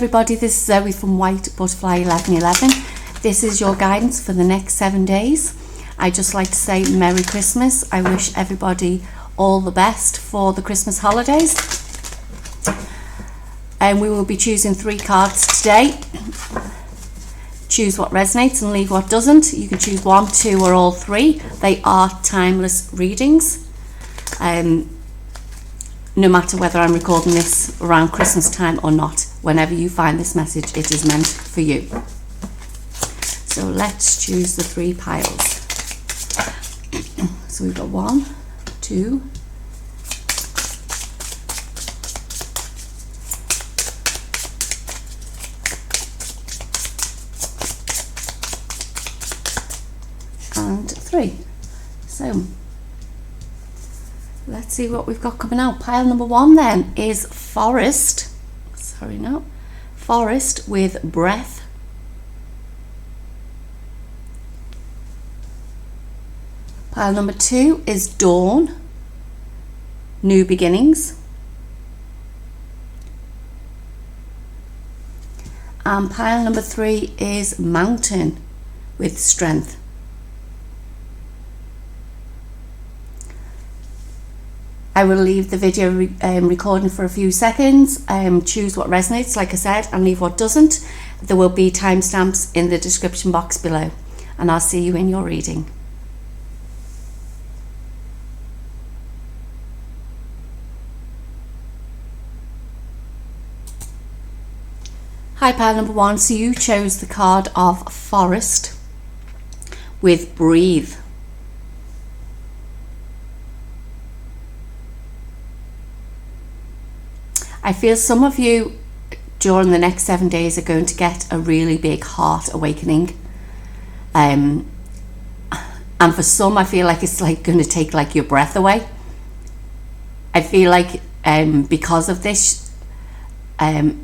everybody, this is Zoe from White Butterfly 1111. This is your guidance for the next 7 days. I'd just like to say Merry Christmas. I wish everybody all the best for the Christmas holidays. And we will be choosing 3 cards today. Choose what resonates and leave what doesn't. You can choose 1, 2 or all 3. They are timeless readings. No matter whether I'm recording this around Christmas time or not, whenever you find this message, it is meant for you. So let's choose the 3 piles. So we've got 1, 2, and 3. So let's see what we've got coming out. Pile number 1 then is Forest. Forest with Breath. Pile number 2 is Dawn, New Beginnings. And pile number 3 is Mountain with Strength. I will leave the video recording for a few seconds. Choose what resonates, like I said, and leave what doesn't. There will be timestamps in the description box below, and I'll see you in your reading. Hi, pile number 1. So you chose the card of Forest with Breathe. I feel some of you during the next 7 days are going to get a really big heart awakening. And for some, I feel like it's like going to take like your breath away. I feel like because of this, you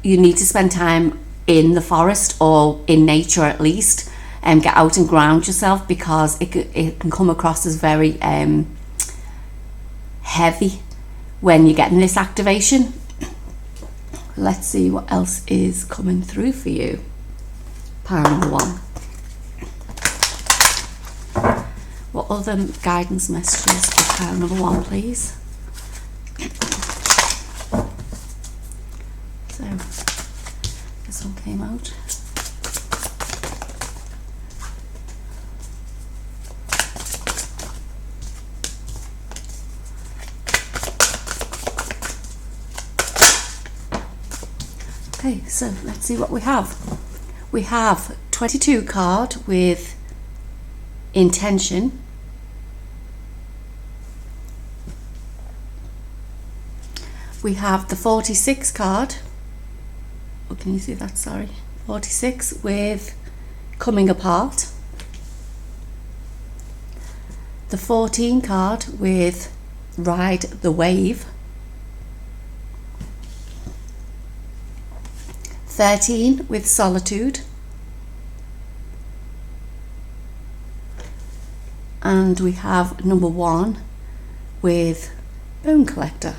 need to spend time in the forest or in nature at least, and get out and ground yourself, because it can come across as very heavy when you're getting this activation. Let's see what else is coming through for you. Pile number 1. What other guidance messages for pile number 1, please? So, this one came out. Okay, so let's see what we have. We have 22 card with Intention. We have the 46 card. Oh, can you see that? Sorry. 46 with Coming Apart. The 14 card with Ride the Wave. 13 with Solitude. And we have number 1 with Bone Collector.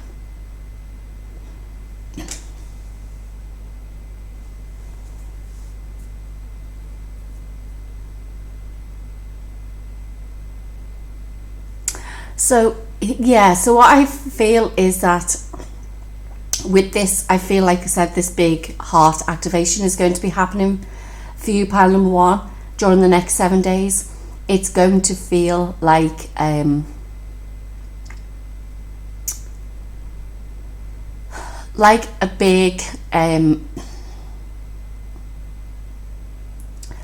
So yeah, so what I feel is that with this, I feel like I said, this big heart activation is going to be happening for you, pile number 1, during the next 7 days. It's going to feel like a big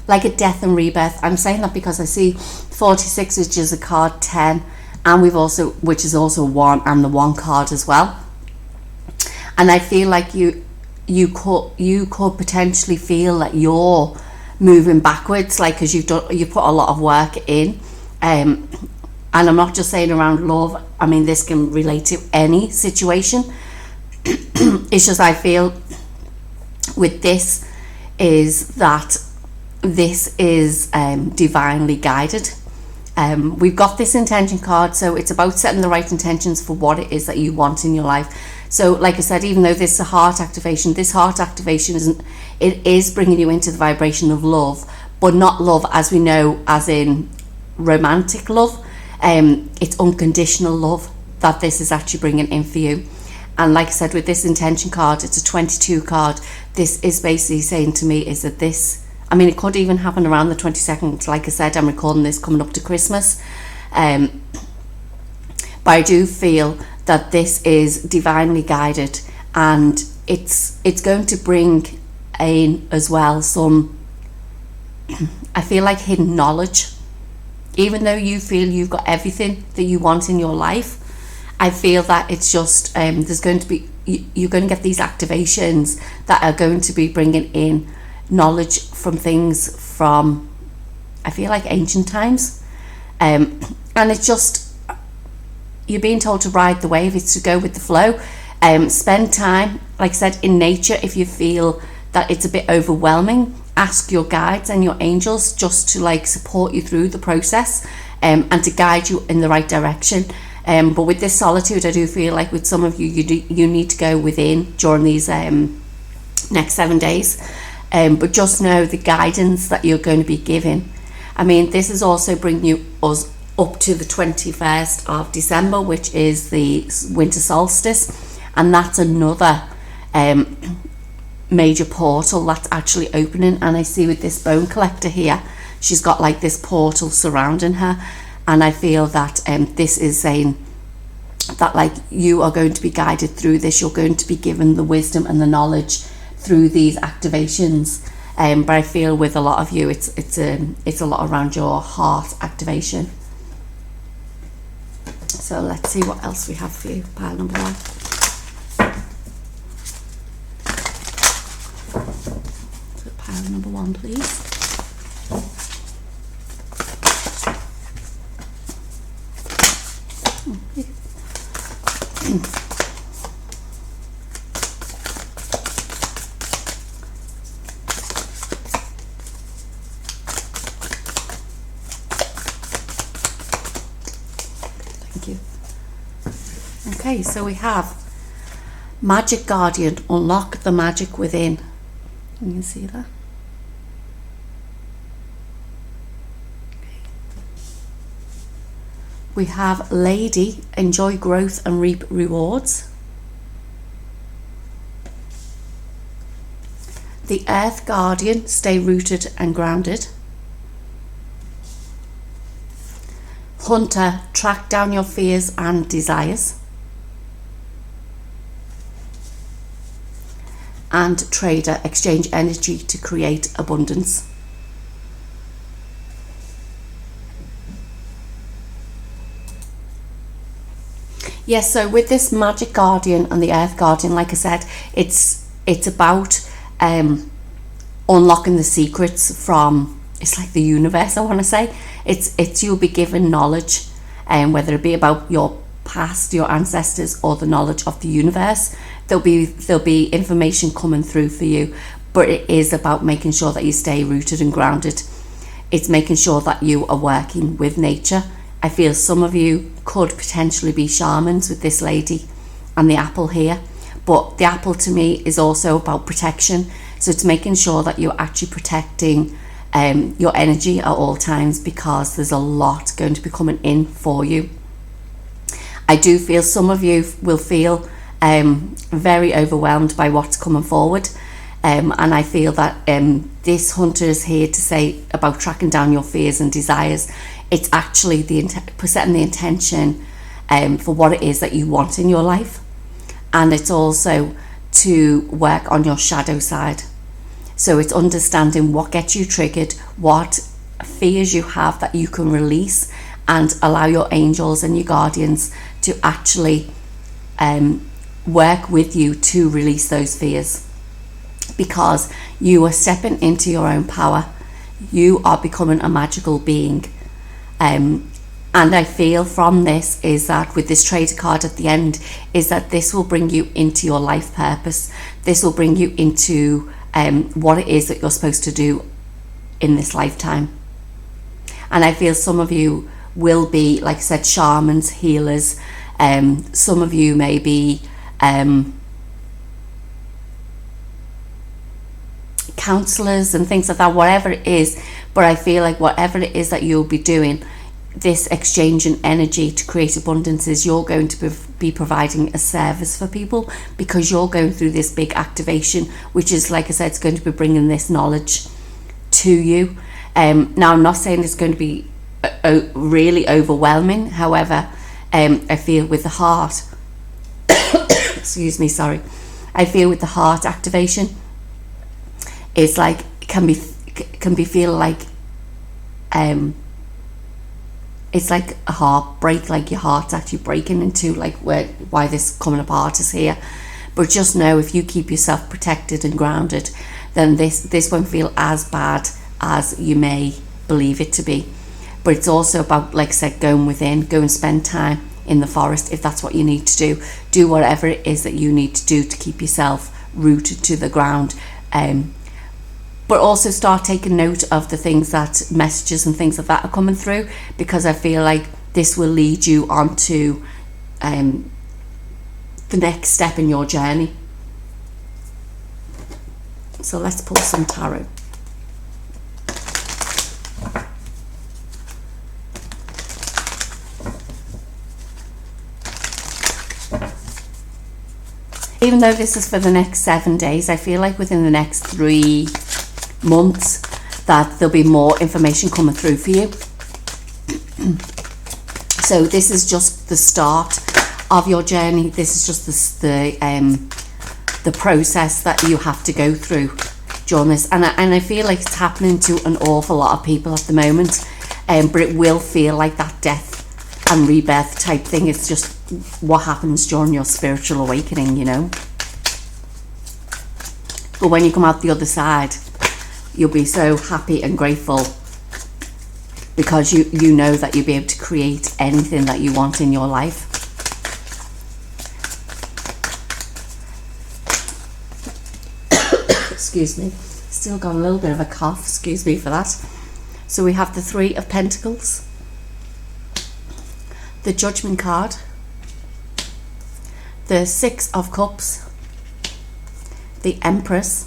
like a death and rebirth. I'm saying that because I see 46, which is a card 10, and which is also 1, and the 1 card as well. And I feel like you could potentially feel that you're moving backwards, like, because you put a lot of work in, and I'm not just saying around love. I mean, this can relate to any situation. It's just, I feel with this is that this is divinely guided. We've got this intention card, so it's about setting the right intentions for what it is that you want in your life So like I said, even though this is a heart activation, this heart activation it is bringing you into the vibration of love, but not love as we know as in romantic love. It's unconditional love that this is actually bringing in for you. And like I said, with this intention card, it's a 22 card. This is basically saying to me is that this, I mean, it could even happen around the 22nd. Like I said, I'm recording this coming up to Christmas. But I do feel that this is divinely guided, and it's going to bring in as well some, I feel like, hidden knowledge. Even though you feel you've got everything that you want in your life, I feel that it's just there's going to be, you're going to get these activations that are going to be bringing in knowledge from things from, I feel like, ancient times. And it's just, you're being told to ride the wave. It's to go with the flow. Spend time, like I said, in nature. If you feel that it's a bit overwhelming, ask your guides and your angels just to like support you through the process, and to guide you in the right direction. But with this solitude, I do feel like with some of you, you need to go within during these next 7 days. But just know the guidance that you're going to be given. I mean, this is also bringing us up to the 21st of December, which is the winter solstice, and that's another major portal that's actually opening. And I see with this bone collector here, she's got like this portal surrounding her, and I feel that this is saying that like you are going to be guided through this. You're going to be given the wisdom and the knowledge through these activations. But I feel with a lot of you, it's a lot around your heart activation. So let's see what else we have for you. Pile number 1. So pile number 1, please. Okay, so we have Magic Guardian, unlock the magic within. You can see that. Okay. We have Lady, enjoy growth and reap rewards. The Earth Guardian, stay rooted and grounded. Hunter, track down your fears and desires. And Trader, exchange energy to create abundance. Yes, so with this Magic Guardian and the Earth Guardian, like I said, it's about unlocking the secrets from, it's like the universe, I want to say. It's you'll be given knowledge, whether it be about your past, your ancestors, or the knowledge of the universe. There'll be information coming through for you, but it is about making sure that you stay rooted and grounded. It's making sure that you are working with nature. I feel some of you could potentially be shamans with this lady and the apple here, but the apple to me is also about protection. So it's making sure that you're actually protecting your energy at all times, because there's a lot going to be coming in for you. I do feel some of you will feel very overwhelmed by what's coming forward, and I feel that this hunter is here to say about tracking down your fears and desires. It's actually setting the intention for what it is that you want in your life, and it's also to work on your shadow side. So it's understanding what gets you triggered, what fears you have that you can release, and allow your angels and your guardians to actually work with you to release those fears, because you are stepping into your own power. You are becoming a magical being, and I feel from this is that with this Trader card at the end is that this will bring you into your life purpose. This will bring you into what it is that you're supposed to do in this lifetime. And I feel some of you will be, like I said, shamans, healers. Some of you may be counselors and things like that, whatever it is. But I feel like whatever it is that you'll be doing, this exchange in energy to create abundance, is you're going to be providing a service for people, because you're going through this big activation, which is, like I said, it's going to be bringing this knowledge to you. Now, I'm not saying it's going to be really overwhelming. However, I feel with the heart excuse me, sorry, I feel with the heart activation, it's like it can be feel like it's like a heartbreak, like your heart's actually breaking into, like why this coming apart is here. But just know, if you keep yourself protected and grounded, then this won't feel as bad as you may believe it to be. But it's also about, like I said, going within, go and spend time in the forest if that's what you need to do whatever it is that you need to do to keep yourself rooted to the ground. But also start taking note of the things, that messages and things like that are coming through, because I feel like this will lead you on to the next step in your journey. So let's pull some tarot. Even though this is for the next 7 days, I feel like within the next 3 months that there'll be more information coming through for you. So this is just the start of your journey. This is just the process that you have to go through during this, and I feel like it's happening to an awful lot of people at the moment, but it will feel like that death and rebirth type thing. It's just what happens during your spiritual awakening, you know. But when you come out the other side, you'll be so happy and grateful, because you know that you'll be able to create anything that you want in your life. Excuse me, still got a little bit of a cough, excuse me for that. So we have the 3 of Pentacles, the Judgment card, the 6 of Cups, the Empress,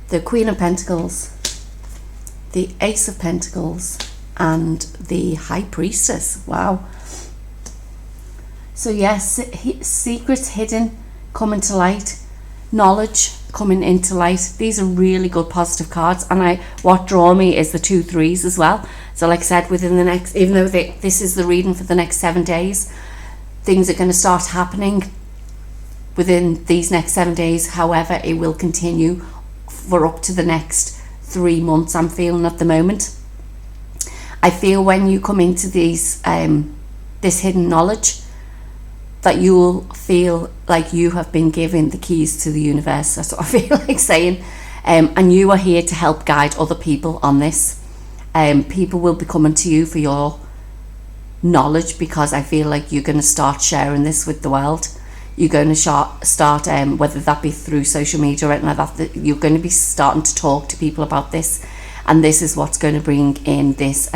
the Queen of Pentacles, the Ace of Pentacles, and the High Priestess. Wow. So yes, secrets hidden coming to light, knowledge coming into light. These are really good positive cards, and what draw me is the 2 3s as well. So like I said, within the next, even though this is the reading for the next 7 days, things are going to start happening within these next 7 days. However, it will continue for up to the next 3 months, I'm feeling at the moment. I feel when you come into these this hidden knowledge, that you will feel like you have been given the keys to the universe. That's what I feel like saying. And you are here to help guide other people on this. People will be coming to you for your knowledge, because I feel like you're going to start sharing this with the world. You're going to start, whether that be through social media or anything like that, you're going to be starting to talk to people about this. And this is what's going to bring in this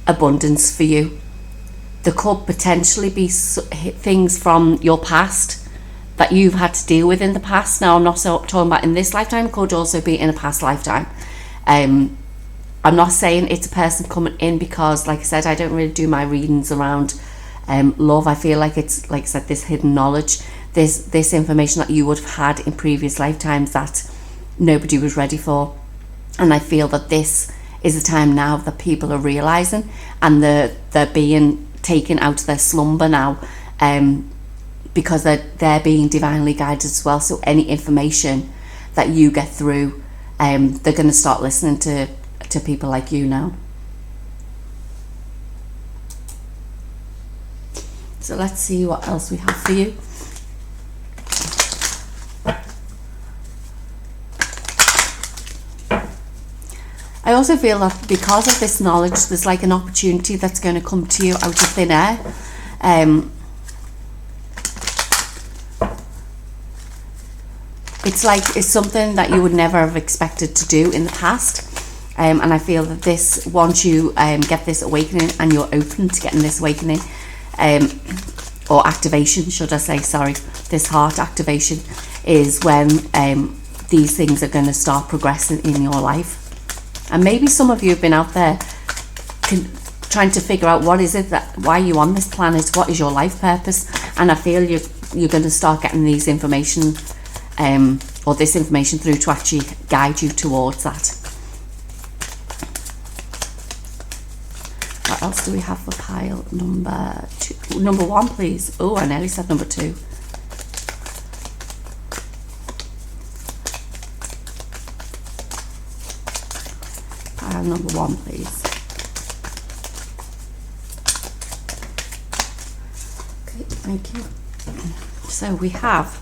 abundance for you. There could potentially be things from your past that you've had to deal with in the past. Now, I'm not talking about in this lifetime, could also be in a past lifetime. I'm not saying it's a person coming in, because, like I said, I don't really do my readings around love. I feel like it's, like I said, this hidden knowledge, this information that you would have had in previous lifetimes that nobody was ready for. And I feel that this is the time now that people are realizing, and they're being taken out of their slumber now, because they're being divinely guided as well. So any information that you get through, they're going to start listening to people like you now. So let's see what else we have for you. I also feel that because of this knowledge, there's like an opportunity that's going to come to you out of thin air. It's something that you would never have expected to do in the past. And I feel that this, once you get this awakening and you're open to getting this awakening, or activation, should I say, sorry, this heart activation is when these things are going to start progressing in your life. And maybe some of you have been out there trying to figure out what is it that, why are you on this planet, what is your life purpose, and I feel you're going to start getting these information or this information through to actually guide you towards that. What else do we have for pile number 2? Number 1, please. Oh, I nearly said number 2. Pile number 1, please. Okay, thank you. So we have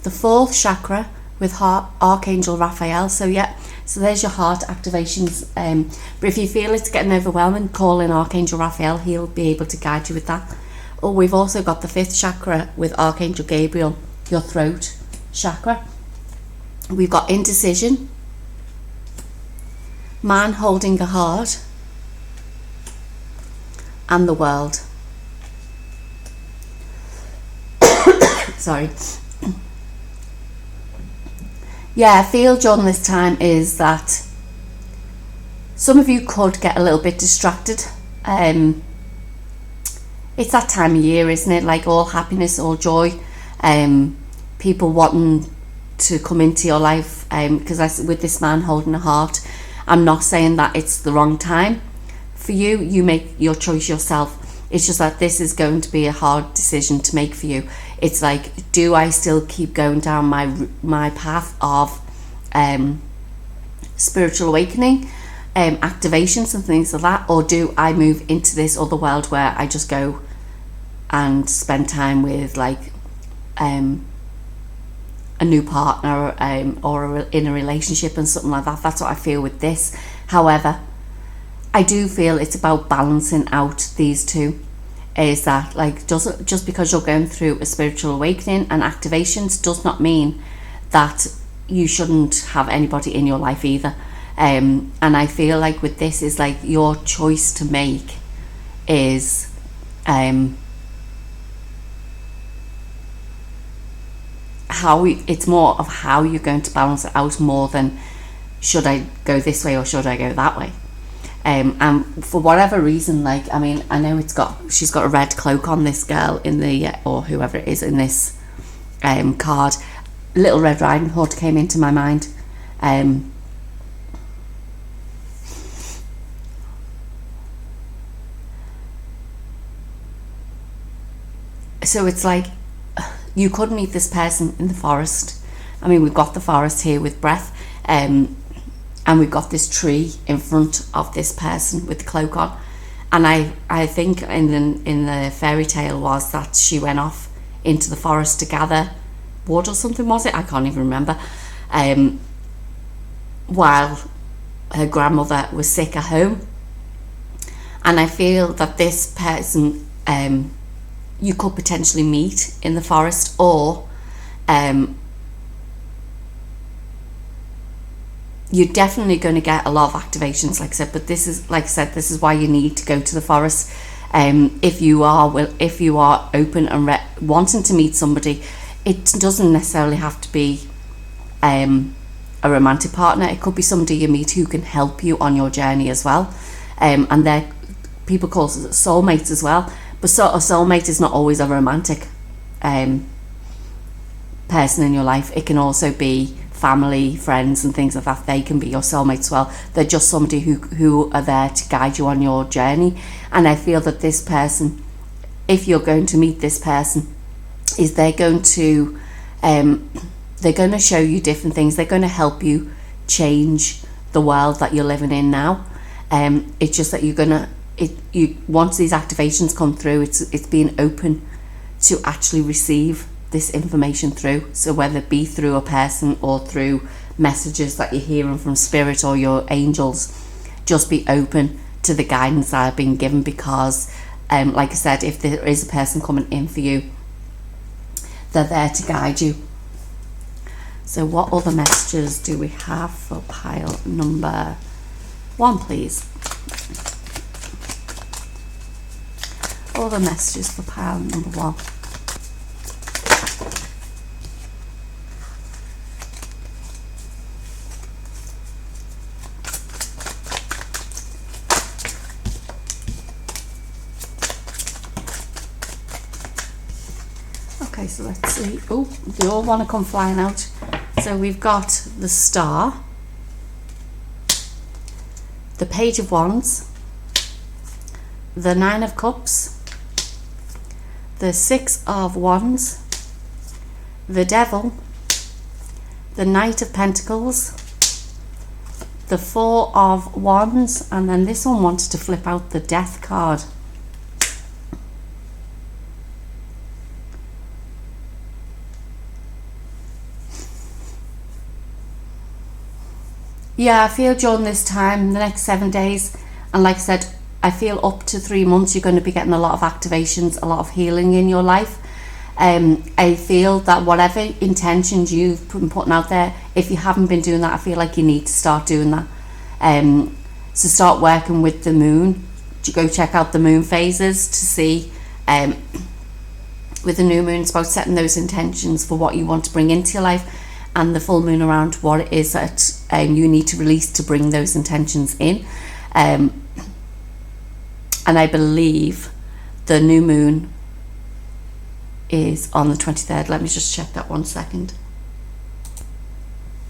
the 4th chakra with Archangel Raphael. So yeah, so there's your heart activations. But if you feel it's getting overwhelming, call in Archangel Raphael. He'll be able to guide you with that. Or we've also got the 5th chakra with Archangel Gabriel, your throat chakra. We've got indecision, man holding a heart, and the world. Sorry. Yeah, I feel during this time is that some of you could get a little bit distracted. It's that time of year, isn't it? Like all happiness, all joy. People wanting to come into your life. Because with this man holding a heart, I'm not saying that it's the wrong time for you. You make your choice yourself. It's just that this is going to be a hard decision to make for you. It's like, do I still keep going down my path of spiritual awakening, activations and things like that, or do I move into this other world where I just go and spend time with like a new partner or in a relationship and something like that? That's what I feel with this. However, I do feel it's about balancing out these two. Is that like, just because you're going through a spiritual awakening and activations does not mean that you shouldn't have anybody in your life either. And I feel like with this is like your choice to make is it's more of how you're going to balance it out more than should I go this way or should I go that way. And for whatever reason, like, I mean, I know she's got a red cloak on, this girl in the or whoever it is in this card. Little Red Riding Hood came into my mind. So it's like you could meet this person in the forest. I mean, we've got the forest here with Breath, and we've got this tree in front of this person with the cloak on. And I think in the fairy tale was that she went off into the forest to gather wood or something, was it? I can't even remember. While her grandmother was sick at home. And I feel that this person you could potentially meet in the forest, or you're definitely going to get a lot of activations, like I said, but this is, like I said, this is why you need to go to the forest. If you are open and wanting to meet somebody, it doesn't necessarily have to be a romantic partner. It could be somebody you meet who can help you on your journey as well. And they're, people call it soulmates as well, but a soulmate is not always a romantic person in your life. It can also be family, friends and things like that. They can be your soulmates as well. They're just somebody who are there to guide you on your journey. And I feel that this person, if you're going to meet this person, is they're going to show you different things. They're going to help you change the world that you're living in now. It's just that once these activations come through, it's being open to actually receive this information through. So whether it be through a person or through messages that you're hearing from spirit or your angels, just be open to the guidance that I've been given, because like I said, if there is a person coming in for you, they're there to guide you. So what other messages do we have for pile number 1, please? all the messages for pile number 1. Okay, so let's see. Oh, they all want to come flying out. So we've got the Star, the Page of Wands, the 9 of Cups, the 6 of Wands, the Devil, the Knight of Pentacles, the 4 of Wands, and then this one wanted to flip out the Death card. Yeah, I feel during this time, the next 7 days, and like I said, I feel up to 3 months, you're going to be getting a lot of activations, a lot of healing in your life. I feel that whatever intentions you've been putting out there, if you haven't been doing that, I feel like you need to start doing that. So start working with the moon. Go check out the moon phases to see, with the new moon, it's about setting those intentions for what you want to bring into your life, and the full moon around what it is that you need to release to bring those intentions in. And I believe the new moon is on the 23rd. Let me just check that 1 second.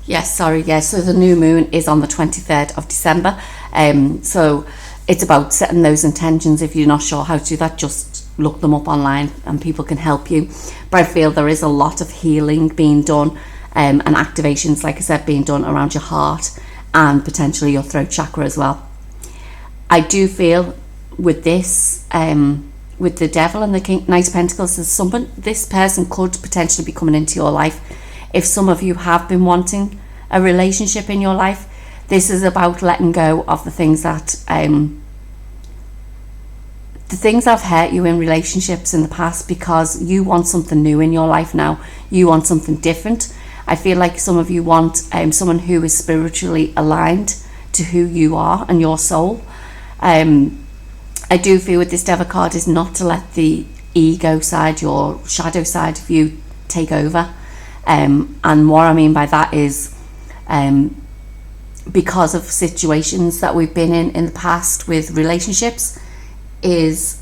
Yes, sorry, yes. So the new moon is on the 23rd of December. So it's about setting those intentions. If you're not sure how to do that, just look them up online and people can help you. But I feel there is a lot of healing being done, and activations, like I said, being done around your heart and potentially your throat chakra as well. I do feel with this, with the Devil and the Knight of Pentacles, this person could potentially be coming into your life. If some of you have been wanting a relationship in your life, this is about letting go of the things that have hurt you in relationships in the past, because you want something new in your life now. You want something different. I feel like some of you want someone who is spiritually aligned to who you are and your soul. I do feel with this Devil card is not to let the ego side, your shadow side of you, take over. And what I mean by that is, because of situations that we've been in the past with relationships, is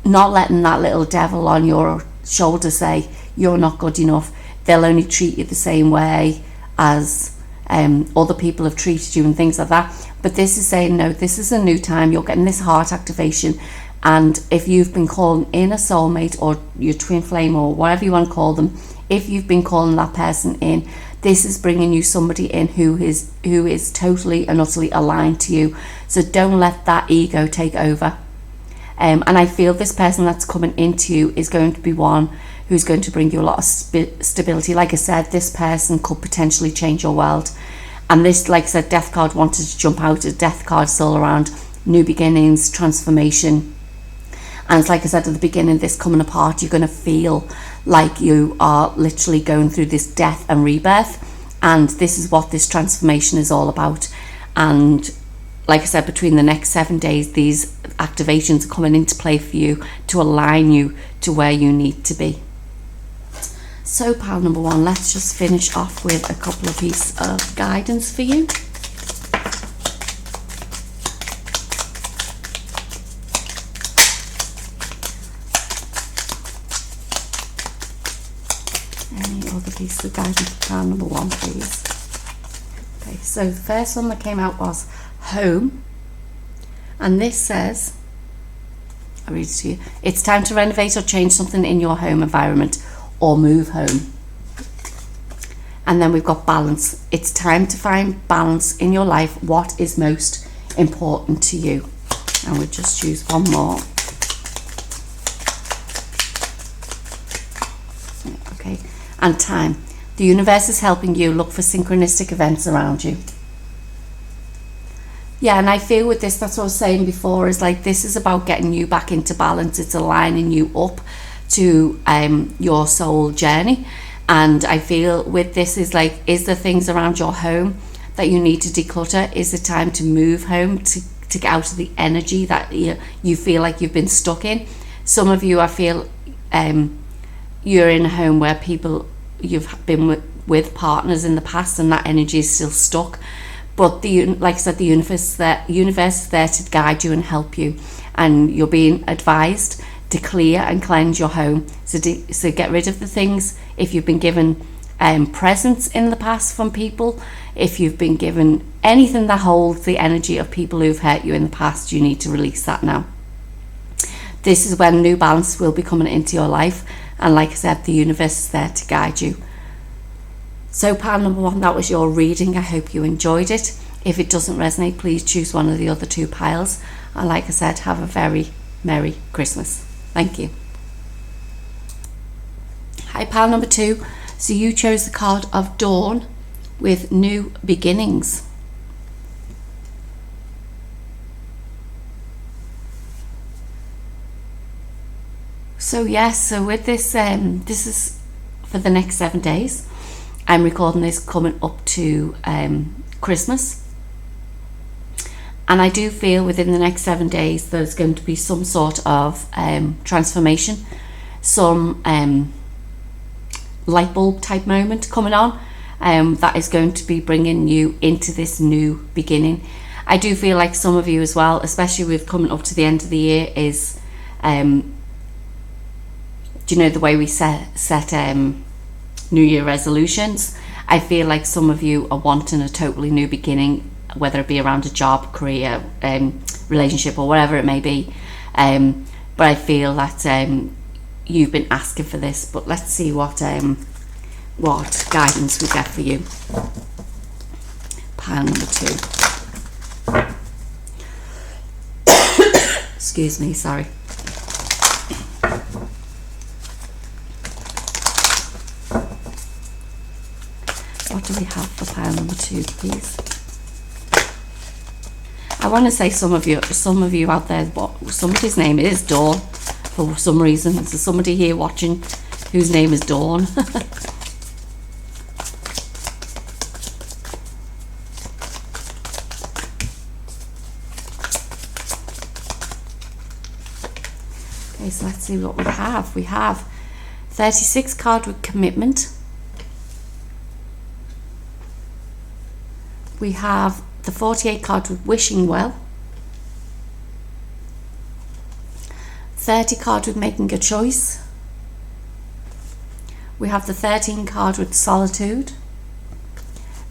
not letting that little devil on your shoulder say you're not good enough. They'll only treat you the same way as other people have treated you and things like that. But this is saying, no, this is a new time. You're getting this heart activation, and if you've been calling in a soulmate or your twin flame or whatever you want to call them, if you've been calling that person in, this is bringing you somebody in who is totally and utterly aligned to you. So don't let that ego take over. And I feel this person that's coming into you is going to be one who's going to bring you a lot of stability. Like I said, this person could potentially change your world. And this, like I said, Death card wanted to jump out. A Death card is all around new beginnings, transformation. And it's like I said at the beginning, this coming apart, you're going to feel like you are literally going through this death and rebirth. And this is what this transformation is all about. And like I said, between the next 7 days, these activations are coming into play for you to align you to where you need to be. So pile number 1, let's just finish off with a couple of pieces of guidance for you. Any other pieces of guidance for pile number 1, please? Okay, so the first one that came out was home, and this says, I'll read it to you. It's time to renovate or change something in your home environment or move home. And then we've got balance. It's time to find balance in your life. What is most important to you? And we'll just choose one more. Okay, and time. The universe is helping you look for synchronistic events around you. Yeah, and I feel with this, that's what I was saying before, is like this is about getting you back into balance. It's aligning you up to your soul journey. And I feel with this is like, is there things around your home that you need to declutter? Is it time to move home to to get out of the energy that you feel like you've been stuck in. Some of you, I feel, you're in a home where you've been with partners in the past, and that energy is still stuck. But like I said, the universe is there to guide you and help you, and you're being advised to clear and cleanse your home. So get rid of the things. If you've been given presents in the past from people, if you've been given anything that holds the energy of people who've hurt you in the past, you need to release that now. This is when new balance will be coming into your life, and like I said, the universe is there to guide you. So pile number 1, that was your reading. I hope you enjoyed it. If it doesn't resonate, please choose one of the other 2 piles, and like I said, have a very Merry Christmas. Thank you. Hi, pile number 2. So you chose the card of Dawn with new beginnings. So yes, so with this, this is for the next 7 days. I'm recording this coming up to Christmas. And I do feel within the next 7 days there's going to be some sort of transformation, some light bulb type moment coming on that is going to be bringing you into this new beginning. I do feel like some of you as well, especially with coming up to the end of the year, is do you know the way we set New Year resolutions? I feel like some of you are wanting a totally new beginning, whether it be around a job, career, relationship, or whatever it may be. But I feel that you've been asking for this. But let's see what guidance we get for you. Pile number 2. Excuse me, sorry. What do we have for pile number 2, please? I want to say some of you out there, somebody's name is Dawn for some reason. There's somebody here watching whose name is Dawn. Okay, so let's see what we have. We have 36 card with commitment. We have the 48 card with wishing well. 30 card with making a choice. We have the 13 card with solitude.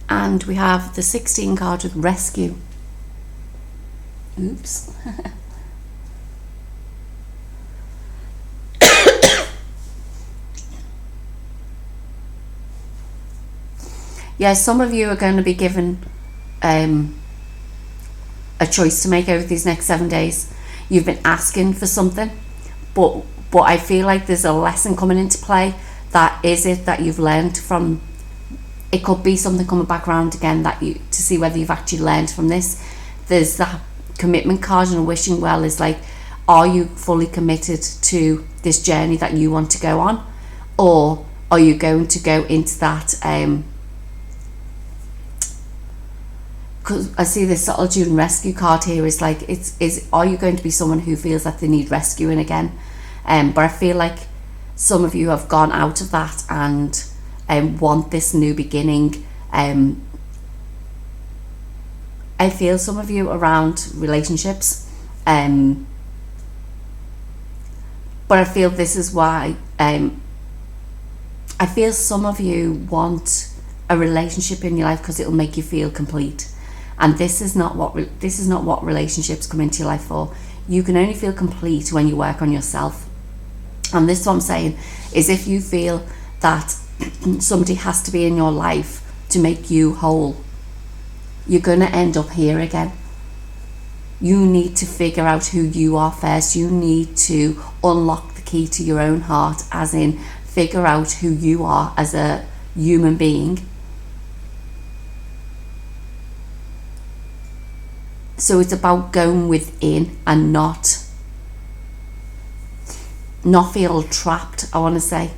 And we have the 16 card with rescue. Oops. Yeah, some of you are going to be given a choice to make over these next 7 days. You've been asking for something, but I feel like there's a lesson coming into play. That is it that you've learned from. It could be something coming back around again that to see whether you've actually learned from this. There's the commitment card, and wishing well is like, are you fully committed to this journey that you want to go on, or are you going to go into that because I see this solitude and rescue card here is like, are you going to be someone who feels that they need rescuing again? But I feel like some of you have gone out of that and want this new beginning. I feel some of you around relationships, but I feel this is why I feel some of you want a relationship in your life because it'll make you feel complete. And this is not what relationships come into your life for. You can only feel complete when you work on yourself. And this is what I'm saying, is if you feel that somebody has to be in your life to make you whole, you're going to end up here again. You need to figure out who you are first. You need to unlock the key to your own heart, as in figure out who you are as a human being. So it's about going within and not feel trapped, I want to say.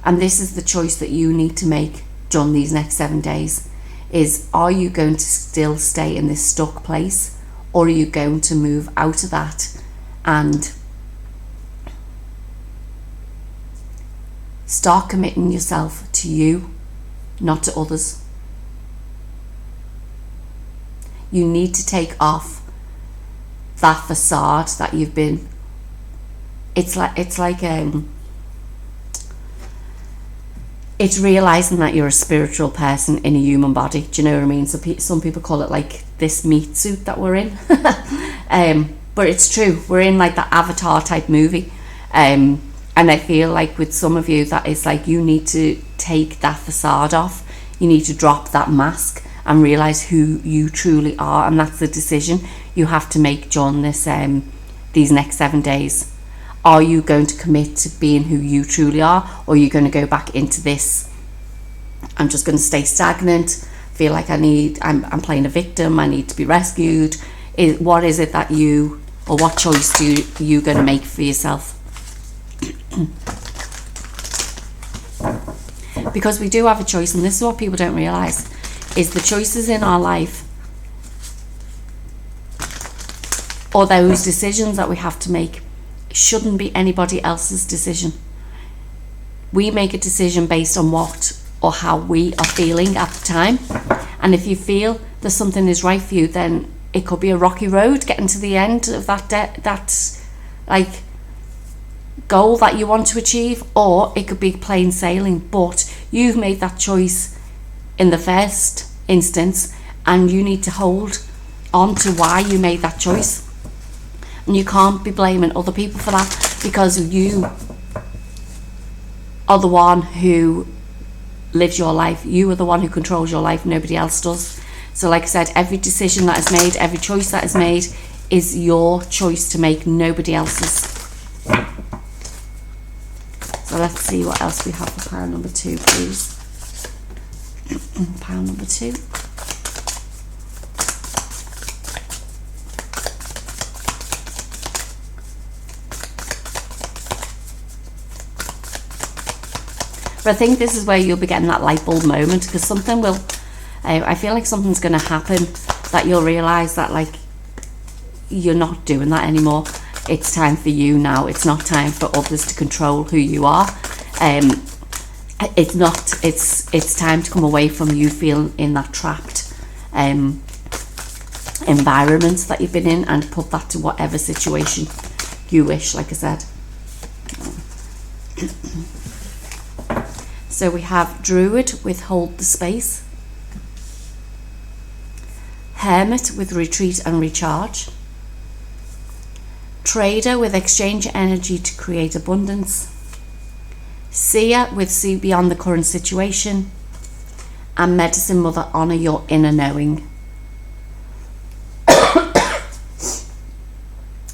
And this is the choice that you need to make during these next 7 days, is are you going to still stay in this stuck place, or are you going to move out of that and start committing yourself to you, not to others? You need to take off that facade that you've been. It's realizing that you're a spiritual person in a human body. Do you know what I mean? So some people call it like this meat suit that we're in. But it's true. We're in like that Avatar type movie. And I feel like with some of you, that is like you need to take that facade off. You need to drop that mask and realize who you truly are. And that's the decision you have to make during this these next 7 days. Are you going to commit to being who you truly are, or are you going to go back into this, I'm just going to stay stagnant, feel like I'm playing a victim, I need to be rescued? What is it that you, or what choice do you going to make for yourself? Because we do have a choice, and this is what people don't realize, is the choices in our life, or those decisions that we have to make, shouldn't be anybody else's decision. We make a decision based on what or how we are feeling at the time. And if you feel that something is right for you, then it could be a rocky road getting to the end of that like goal that you want to achieve, or it could be plain sailing. But you've made that choice in the first instance, and you need to hold on to why you made that choice. And you can't be blaming other people for that, because you are the one who lives your life. You are the one who controls your life. Nobody else does. So like I said, every decision that is made, every choice that is made is your choice to make, nobody else's. So let's see what else we have for pile number 2, please. Pile number 2. But I think this is where you'll be getting that light bulb moment, because something will, I feel like something's going to happen that you'll realise that like you're not doing that anymore. It's time for you now. It's not time for others to control who you are. It's time to come away from you feeling in that trapped environment that you've been in, and put that to whatever situation you wish, like I said. So we have Druid with Hold the Space, Hermit with Retreat and Recharge, Trader with Exchange Energy to Create Abundance, Seer with See Beyond the Current Situation, and Medicine Mother, Honour Your Inner Knowing.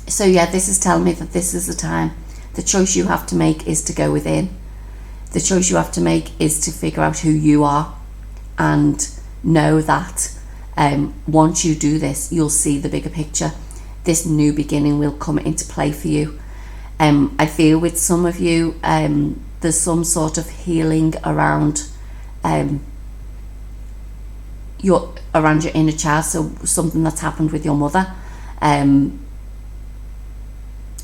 So yeah, this is telling me that this is the time. The choice you have to make is to go within. The choice you have to make is to figure out who you are, and know that once you do this, you'll see the bigger picture. This new beginning will come into play for you. I feel with some of you, there's some sort of healing around your inner child, so something that's happened with your mother. And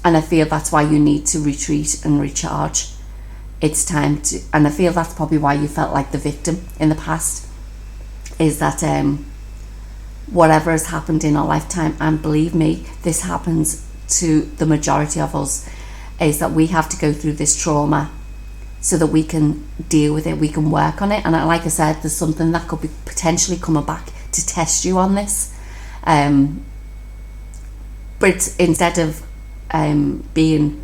I feel that's why you need to retreat and recharge. It's time to, and I feel that's probably why you felt like the victim in the past, is that whatever has happened in our lifetime, and believe me, this happens to the majority of us, is that we have to go through this trauma so that we can deal with it, we can work on it. And like I said, there's something that could be potentially coming back to test you on this. But instead of being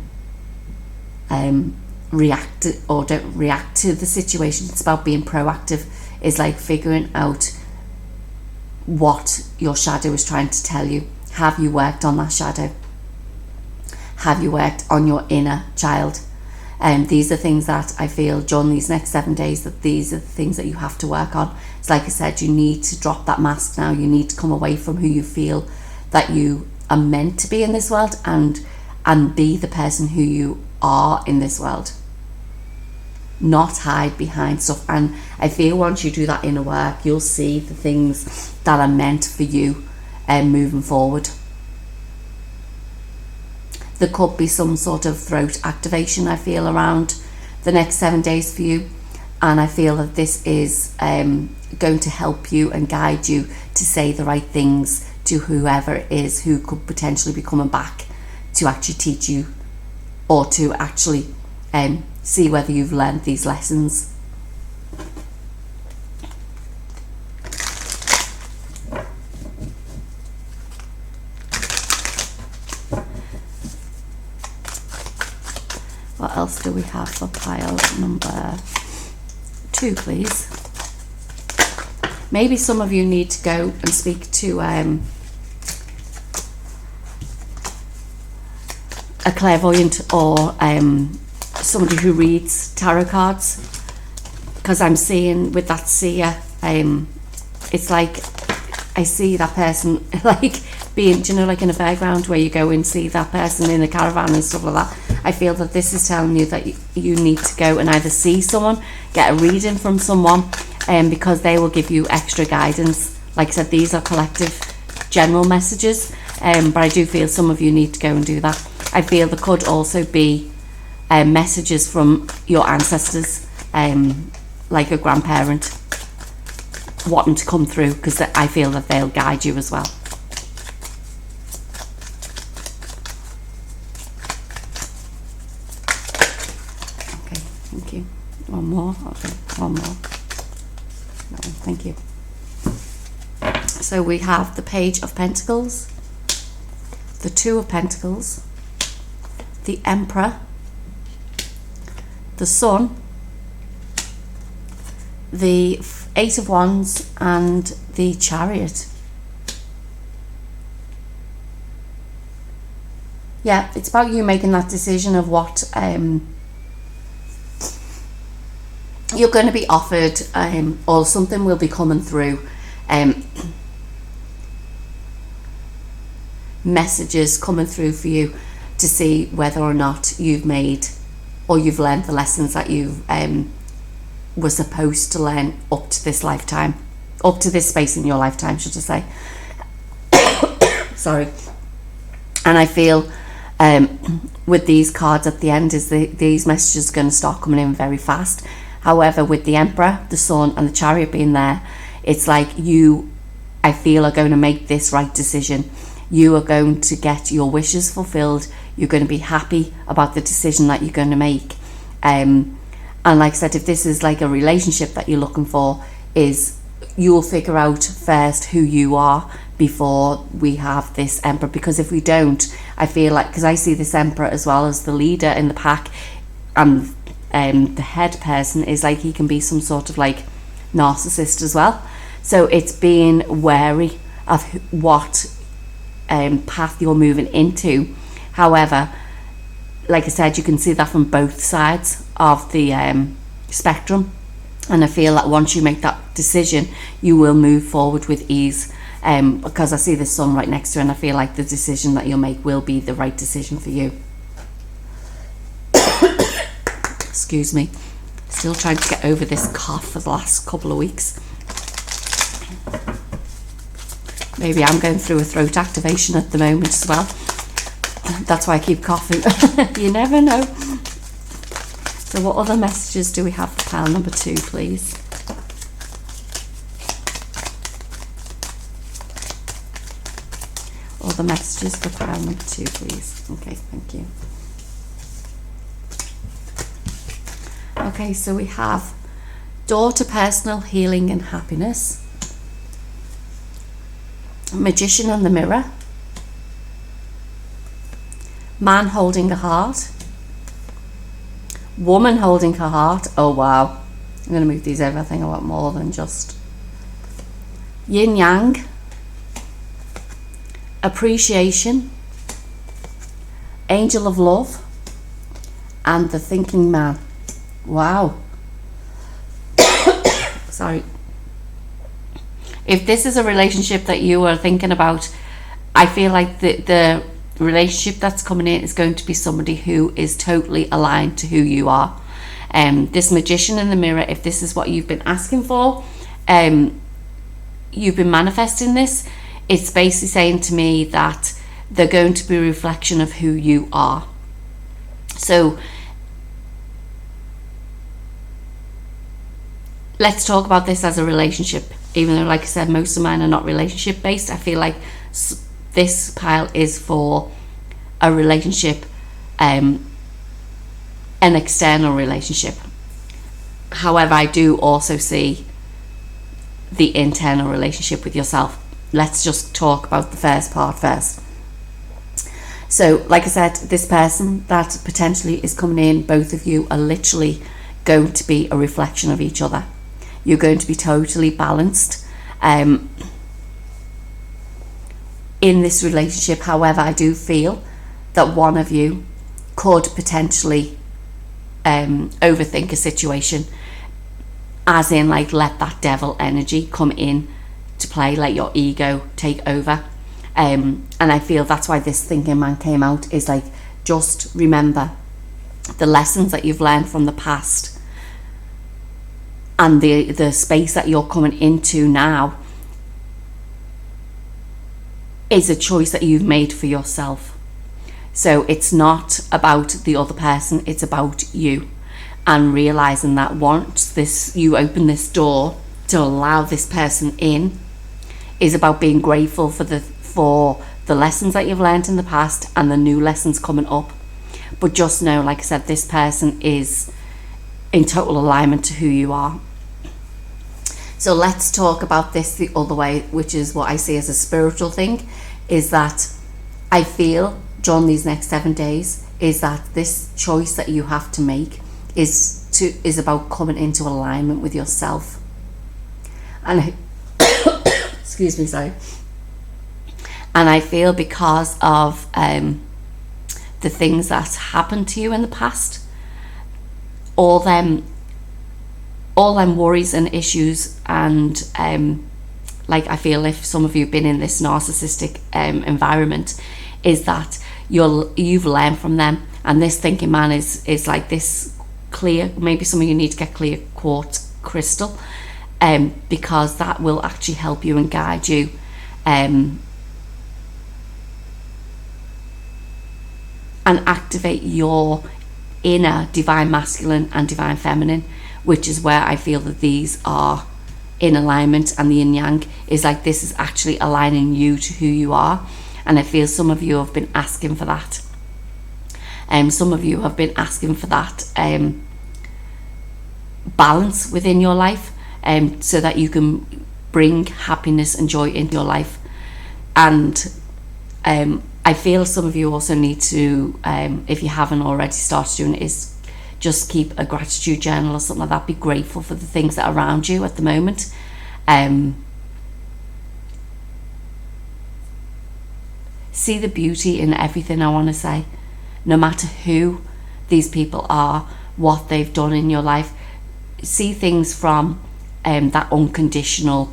reactive, or don't react to the situation, it's about being proactive. It's like figuring out what your shadow is trying to tell you. Have you worked on that shadow? Have you worked on your inner child? These are things that I feel during these next 7 days, that these are the things that you have to work on. It's like I said, you need to drop that mask now. You need to come away from who you feel that you are meant to be in this world, and be the person who you are in this world. Not hide behind stuff. And I feel once you do that inner work, you'll see the things that are meant for you moving forward. there could be some sort of throat activation, I feel, around the next 7 days for you. And I feel that this is going to help you and guide you to say the right things to whoever it is who could potentially be coming back to actually teach you, or to actually see whether you've learned these lessons. What else do we have for pile number 2, please? Maybe some of you need to go and speak to a clairvoyant, or somebody who reads tarot cards, because I'm seeing with that seer, it's like I see that person like being, do you know, like in a fairground where you go and see that person in a caravan and stuff like that. I feel that this is telling you that you need to go and either see someone, get a reading from someone, because they will give you extra guidance. Like I said, these are collective general messages, but I do feel some of you need to go and do that. I feel there could also be messages from your ancestors, like a grandparent wanting to come through, because I feel that they'll guide you as well. Okay, thank you. One more. Okay, one more. No, thank you. So we have the Page of Pentacles, the Two of Pentacles, the Emperor, the Sun, the Eight of Wands, and the Chariot. Yeah, it's about you making that decision of what you're going to be offered, or something will be coming through. Messages coming through for you to see whether or not you've made, or you've learned the lessons that you were supposed to learn up to this lifetime, up to this space in your lifetime, should I say. Sorry. And I feel with these cards at the end is these messages are going to start coming in very fast. However, with the Emperor, the Sun, and the Chariot being there, it's like you, I feel, are going to make this right decision. You are going to get your wishes fulfilled. You're going to be happy about the decision that you're going to make. And like I said, if this is like a relationship that you're looking for, is you'll figure out first who you are before we have this Emperor. Because if we don't, I feel like, because I see this Emperor as well as the leader in the pack, and the head person is like, he can be some sort of like narcissist as well. So it's being wary of what path you're moving into. However, like I said, you can see that from both sides of the spectrum, and I feel that once you make that decision, you will move forward with ease, because I see the Sun right next to it, and I feel like the decision that you'll make will be the right decision for you. Excuse me, still trying to get over this cough for the last couple of weeks. Maybe I'm going through a throat activation at the moment as well. That's why I keep coughing. You never know. So what other messages do we have for pile number 2, please? Other messages for pile number 2, please. Okay, thank you. Okay, so we have door to personal healing and happiness, Magician and the Mirror, man holding a heart, woman holding her heart. Oh wow, I'm going to move these over. I think I want more than just yin yang, appreciation, angel of love, and the thinking man. Wow. Sorry. If this is a relationship that you are thinking about, I feel like the relationship that's coming in is going to be somebody who is totally aligned to who you are. This Magician in the Mirror, if this is what you've been asking for, you've been manifesting this, it's basically saying to me that they're going to be a reflection of who you are. So let's talk about this as a relationship. Even though, like I said, most of mine are not relationship based, I feel like this pile is for a relationship, an external relationship. However, I do also see the internal relationship with yourself. Let's just talk about the first part first. So, like I said, this person that potentially is coming in, both of you are literally going to be a reflection of each other. You're going to be totally balanced in this relationship. However, I do feel that one of you could potentially overthink a situation, as in like let that devil energy come in to play, let your ego take over. And I feel that's why this thinking man came out, is like, just remember the lessons that you've learned from the past, and the space that you're coming into now is a choice that you've made for yourself. So it's not about the other person, it's about you. And realizing that once you open this door to allow this person in, is about being grateful for the lessons that you've learned in the past and the new lessons coming up. But just know, like I said, this person is in total alignment to who you are. So let's talk about this the other way, which is what I see as a spiritual thing, is that I feel during these next 7 days is that this choice that you have to make is about coming into alignment with yourself. And excuse me, sorry. And I feel because of the things that happened to you in the past, all them worries and issues, and like I feel if some of you have been in this narcissistic environment, is that you've learned from them. And this thinking man is like this clear, maybe some of you need to get clear quartz crystal, because that will actually help you and guide you and activate your inner divine masculine and divine feminine, which is where I feel that these are in alignment. And the yin yang is like, this is actually aligning you to who you are. And I feel some of you have been asking for that. Some of you have been asking for that balance within your life, so that you can bring happiness and joy into your life. And I feel some of you also need to, if you haven't already started doing it, is just keep a gratitude journal or something like that. Be grateful for the things that are around you at the moment. See the beauty in everything, I want to say. No matter who these people are, what they've done in your life, see things from that unconditional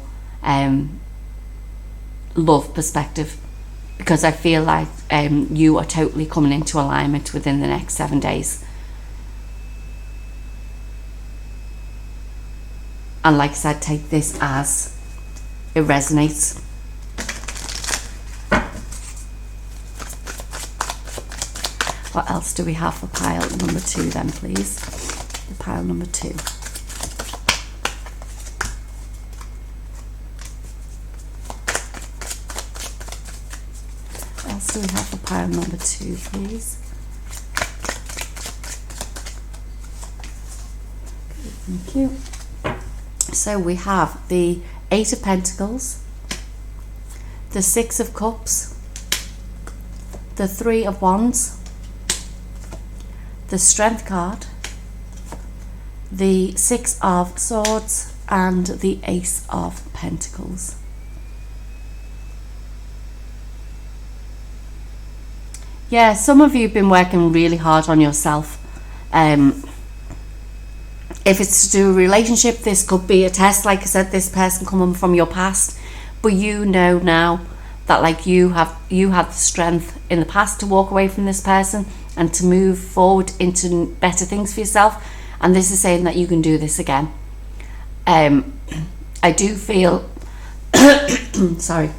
love perspective, because I feel like you are totally coming into alignment within the next 7 days. And like I said, take this as it resonates. What else do we have for pile number 2 then, please? The pile number 2. What else do we have for pile number 2, please? Okay, thank you. So we have the 8 of Pentacles, the 6 of Cups, the 3 of Wands, the Strength card, the 6 of Swords, and the Ace of Pentacles. Yeah, some of you have been working really hard on yourself. If it's to do a relationship, this could be a test. Like I said, this person coming from your past, but you know now that like you had the strength in the past to walk away from this person and to move forward into better things for yourself. And this is saying that you can do this again. I do feel sorry,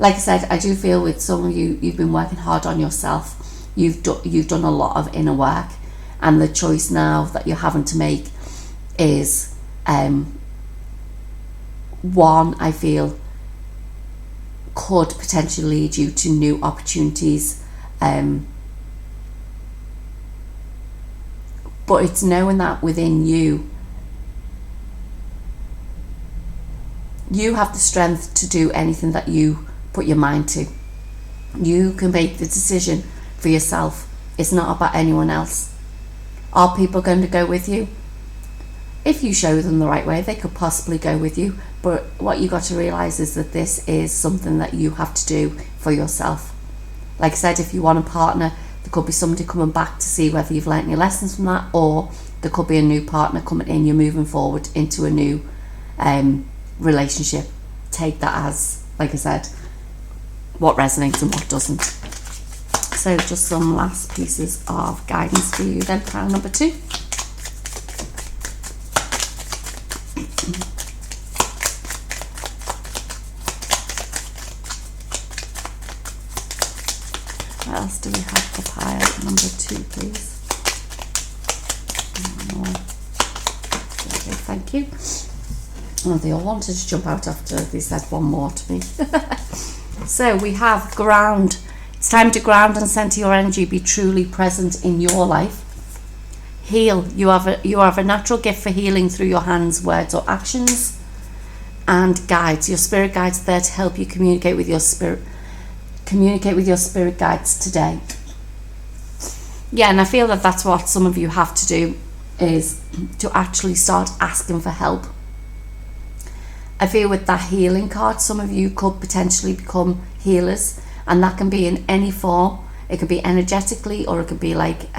like I said, I do feel with some of you, you've been working hard on yourself. You've done a lot of inner work, and the choice now that you're having to make is one, I feel, could potentially lead you to new opportunities, but it's knowing that within you have the strength to do anything that you put your mind to. You can make the decision for yourself. It's not about anyone else. Are people going to go with you? If you show them the right way, they could possibly go with you, but what you got to realize is that this is something that you have to do for yourself. Like I said, if you want a partner, there could be somebody coming back to see whether you've learnt your lessons from that, or there could be a new partner coming in. You're moving forward into a new relationship. Take that as, like I said, what resonates and what doesn't. So just some last pieces of guidance for you then, pile number 2. What else do we have for pile number 2, please? Okay, thank you. Oh, they all wanted to jump out after they said one more to me. So we have ground. It's time to ground and center your energy. Be truly present in your life. Heal. You have a natural gift for healing through your hands, words, or actions. And guides. Your spirit guides are there to help you communicate with your spirit. Communicate with your spirit guides today. Yeah, and I feel that that's what some of you have to do, is to actually start asking for help. I feel with that healing card, some of you could potentially become healers, and that can be in any form. It could be energetically, or it could be like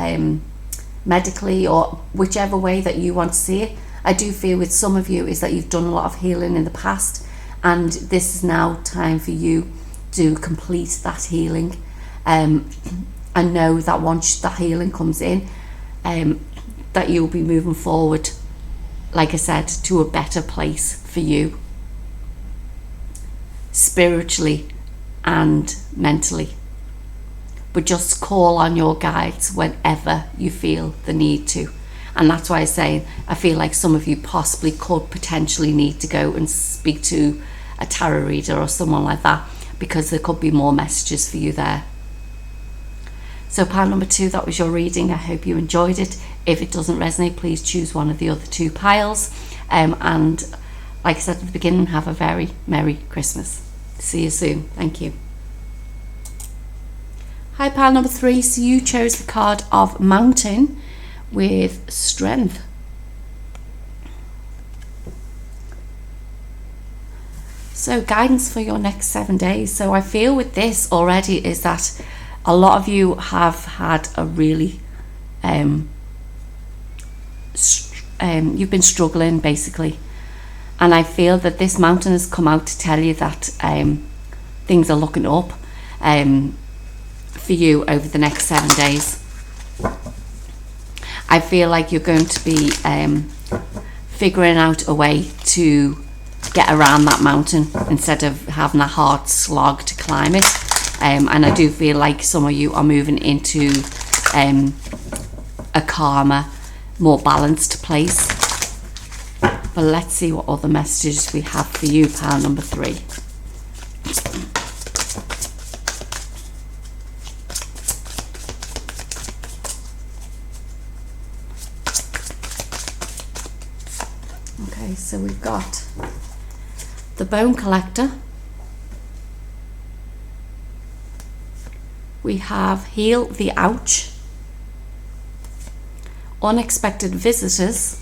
medically, or whichever way that you want to see it. I do feel with some of you is that you've done a lot of healing in the past, and this is now time for you to complete that healing, and know that once that healing comes in, that you'll be moving forward, like I said, to a better place for you, spiritually and mentally. But just call on your guides whenever you feel the need to. And that's why I'm saying I feel like some of you possibly could potentially need to go and speak to a tarot reader or someone like that, because there could be more messages for you there. So pile number 2, that was your reading. I hope you enjoyed it. If it doesn't resonate, please choose one of the other 2 piles. And like I said at the beginning, have a very Merry Christmas. See you soon. Thank you. Hi, pile number 3. So you chose the card of Mountain with Strength. So guidance for your next 7 days. So I feel with this already is that a lot of you have had a really you've been struggling basically, and I feel that this mountain has come out to tell you that things are looking up for you over the next 7 days. I feel like you're going to be figuring out a way to get around that mountain instead of having a hard slog to climb it. And I do feel like some of you are moving into a calmer, more balanced place. But let's see what other messages we have for you, pile number 3. Okay, so we've got the Bone Collector. We have Heal the Ouch, Unexpected Visitors,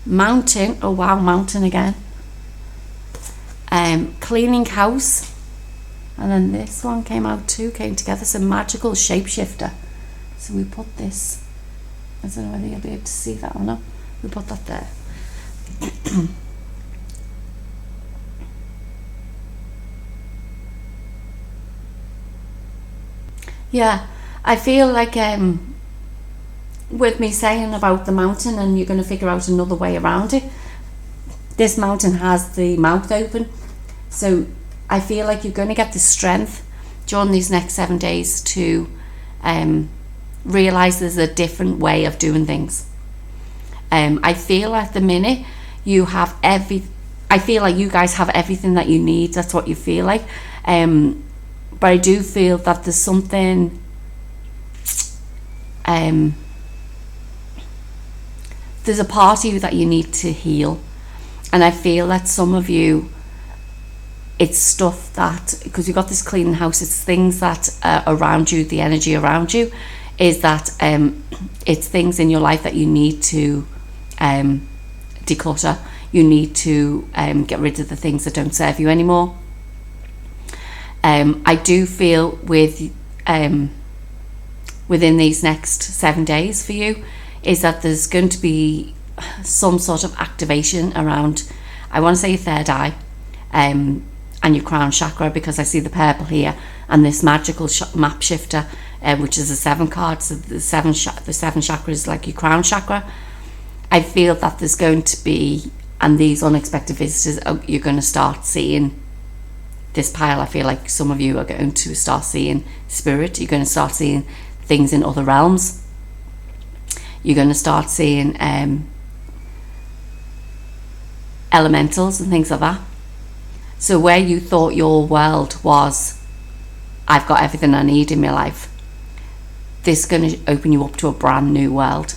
Mountain, oh wow, Mountain again, Cleaning House, and then this one came out too, came together, so Magical Shapeshifter. So we put this, I don't know whether you'll be able to see that or not, we put that there. Yeah, I feel like with me saying about the mountain, and you're going to figure out another way around it, this mountain has the mouth open, so I feel like you're going to get the strength during these next 7 days to realize there's a different way of doing things. I feel at the minute you have I feel like you guys have everything that you need. That's what you feel like. But I do feel that there's something there's a part of you that you need to heal. And I feel that some of you, it's stuff that, because you've got this cleaning house, it's things that are around you, the energy around you, is that it's things in your life that you need to declutter. You need to get rid of the things that don't serve you anymore. I do feel within these next 7 days for you is that there's going to be some sort of activation around, I want to say, your third eye and your crown chakra, because I see the purple here and this magical map shifter, which is the 7 cards. So the seven chakra is like your crown chakra. I feel that there's going to be, and these unexpected visitors, you're going to start seeing this pile. I feel like some of you are going to start seeing spirit. You're going to start seeing things in other realms. You're going to start seeing elementals and things like that. So where you thought your world was, I've got everything I need in my life, this is going to open you up to a brand new world.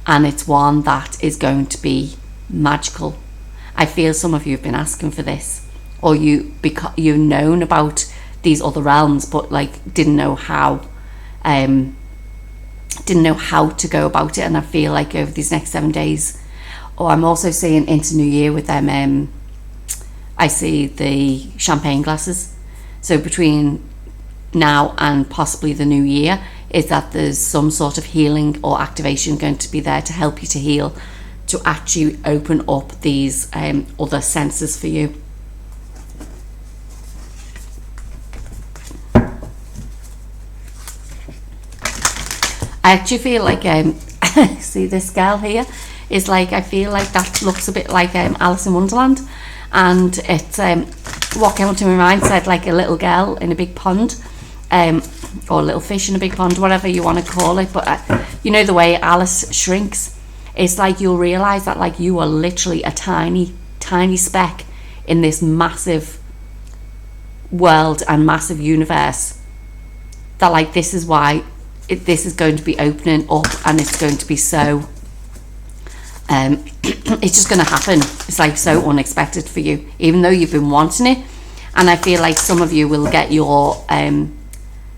And it's one that is going to be magical. I feel some of you have been asking for this, or you've known about these other realms, but like didn't know how to go about it. And I feel like over these next 7 days, I'm also seeing into New Year with them, I see the champagne glasses. So between now and possibly the new year is that there's some sort of healing or activation going to be there to help you to heal, to actually open up these other senses for you. I actually feel like see this girl here is like, I feel like that looks a bit like Alice in Wonderland, and it's what came to my mind said like a little girl in a big pond, or a little fish in a big pond, whatever you want to call it. But you know the way Alice shrinks, it's like you'll realize that like you are literally a tiny speck in this massive world and massive universe, that like this is why this is going to be opening up, and it's going to be so it's just going to happen. It's like so unexpected for you, even though you've been wanting it. And I feel like some of you will get your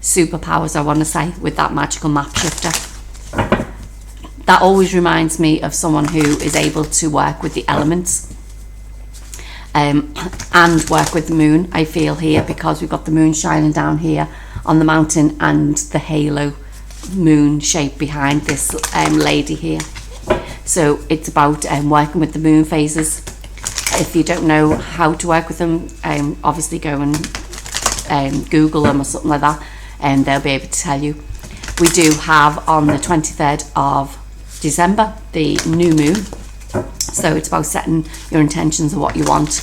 superpowers, I want to say, with that magical map shifter. That always reminds me of someone who is able to work with the elements and work with the moon. I feel here, because we've got the moon shining down here on the mountain and the halo moon shape behind this lady here. So it's about working with the moon phases. If you don't know how to work with them, obviously go and Google them or something like that, and they'll be able to tell you. We do have on the 23rd of December the new moon, so it's about setting your intentions of what you want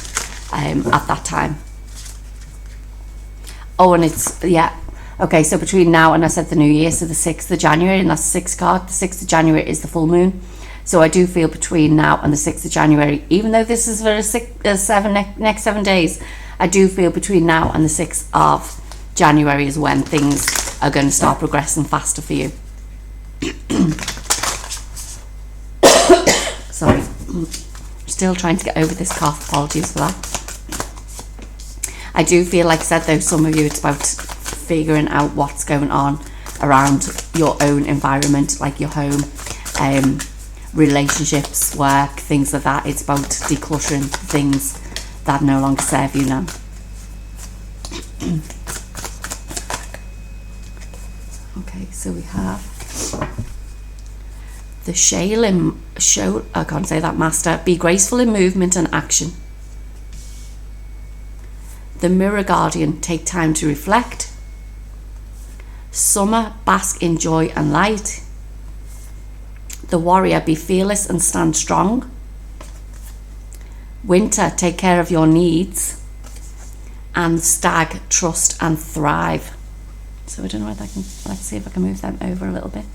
at that time. Oh, and it's, yeah, okay, so between now and I said the new year, so the 6th of January, and that's the 6th card. The 6th of January is the full moon. So I do feel between now and the 6th of January, even though this is for next 7 days, I do feel between now and the 6th of January is when things are going to start progressing faster for you. Sorry, I'm still trying to get over this cough, apologies for that. I do feel, like I said though, some of you, it's about figuring out what's going on around your own environment, like your home, relationships, work, things like that. It's about decluttering things that no longer serve you now. Okay, so we have the I can't say that, master. Be graceful in movement and action. The mirror guardian, take time to reflect. Summer, bask in joy and light. The warrior, be fearless and stand strong. Winter, take care of your needs. and Stag, trust and thrive. So I don't know whether I can, let's see if I can move them over a little bit.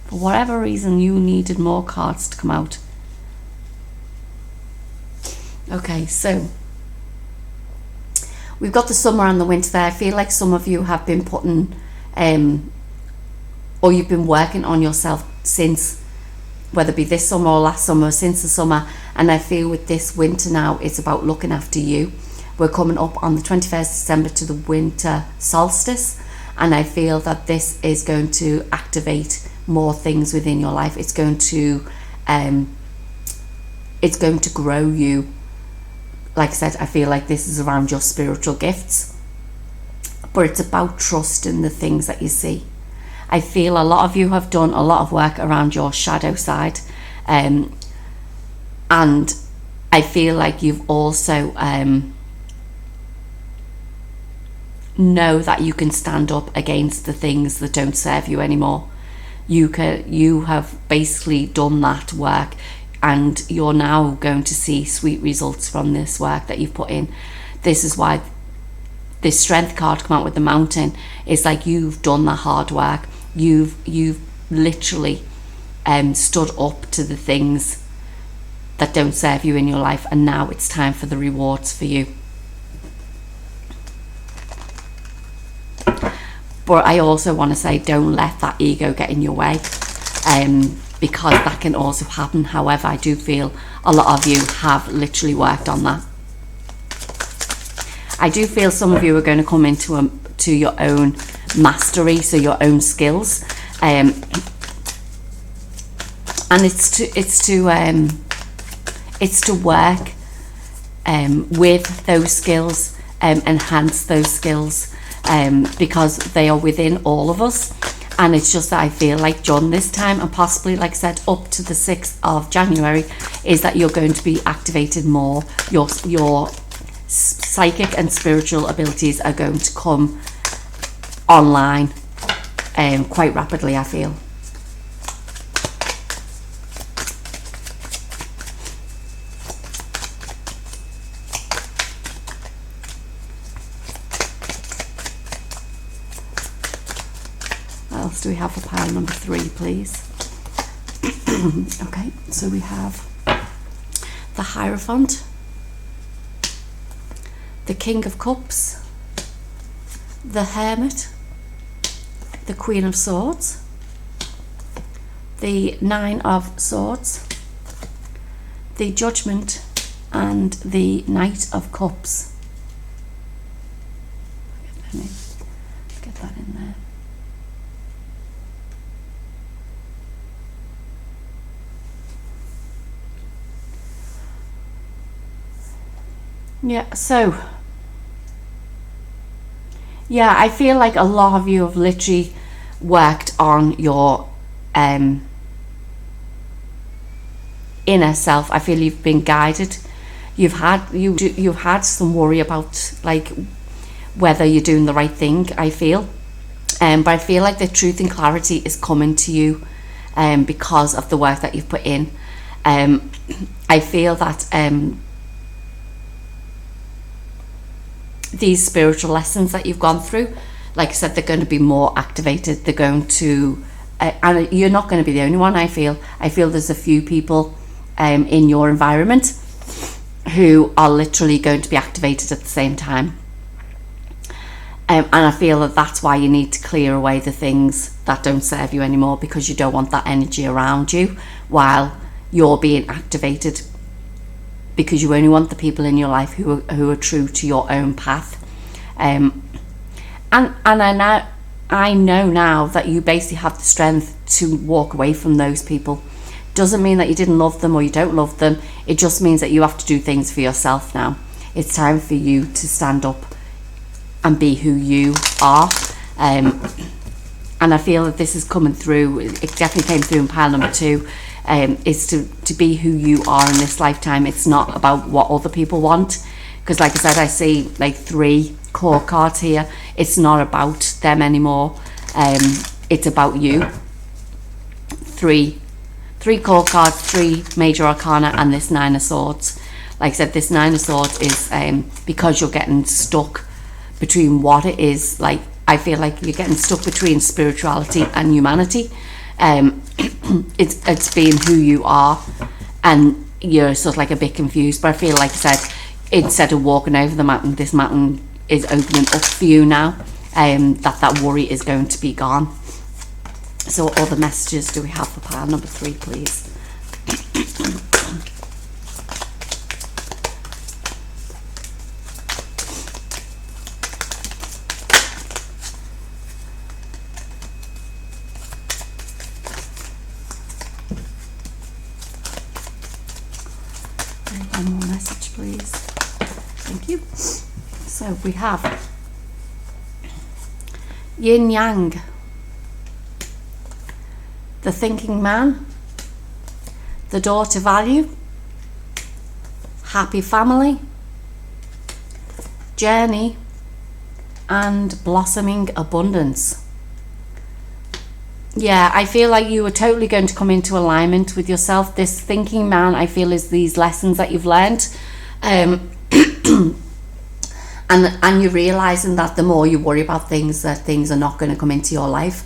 For whatever reason, you needed more cards to come out. Okay, so we've got the summer and the winter there. I feel like some of you have been putting, or you've been working on yourself since, whether it be this summer or last summer, since the summer. And I feel with this winter now, it's about looking after you. We're coming up on the 21st December to the winter solstice, and I feel that this is going to activate more things within your life. It's going to grow you. Like I said, I feel like this is around your spiritual gifts, but it's about trusting the things that you see. I feel a lot of you have done a lot of work around your shadow side, and I feel like you've also know that you can stand up against the things that don't serve you anymore. You have basically done that work, and you're now going to see sweet results from this work that you've put in. This is why this strength card come out with the mountain. It's like you've done the hard work. You've literally stood up to the things that don't serve you in your life, and now it's time for the rewards for you. But I also want to say, don't let that ego get in your way, because that can also happen. However, I do feel a lot of you have literally worked on that. I do feel some of you are going to come into to your own mastery, so your own skills, and it's to work with those skills, enhance those skills, because they are within all of us. And it's just that I feel like during this time, and possibly, like I said, up to the 6th of January, is that you're going to be activated more. Your psychic and spiritual abilities are going to come online quite rapidly, I feel. What else do we have for pile number 3, please? Okay, so we have the Hierophant, the King of Cups, the Hermit, the Queen of Swords, the Nine of Swords, the Judgment, and the Knight of Cups. Get that in there. Yeah, so yeah, I feel like a lot of you have literally worked on your inner self. I feel you've been guided. You've had some worry about like whether you're doing the right thing, I feel, but I feel like the truth and clarity is coming to you because of the work that you've put in. I feel that these spiritual lessons that you've gone through, like I said, they're going to be more activated. They're going to and you're not going to be the only one. I feel there's a few people in your environment who are literally going to be activated at the same time, and I feel that that's why you need to clear away the things that don't serve you anymore, because you don't want that energy around you while you're being activated, because you only want the people in your life who are true to your own path. And I know now that you basically have the strength to walk away from those people. Doesn't mean that you didn't love them or you don't love them. It just means that you have to do things for yourself now. It's time for you to stand up and be who you are. And I feel that this is coming through. It definitely came through in pile number 2. Is to be who you are in this lifetime. It's not about what other people want, because like I said, I see like 3 core cards here. It's not about them anymore. It's about you. 3 core cards, 3 major arcana, and this 9 of Swords. Like I said, this Nine of Swords is because you're getting stuck between what it is. Like, I feel like you're getting stuck between spirituality and humanity. It's being who you are, and you're sort of like a bit confused. But I feel like I said, instead of walking over the mountain, this mountain is opening up for you now. That worry is going to be gone. So what other messages do we have for pile number 3, please? One more message, please. Thank you. So we have Yin Yang, the thinking man, the door to value, happy family, journey, and blossoming abundance. Yeah, I feel like you are totally going to come into alignment with yourself. This thinking man, I feel, is these lessons that you've learned. And you're realizing that the more you worry about things, that things are not going to come into your life.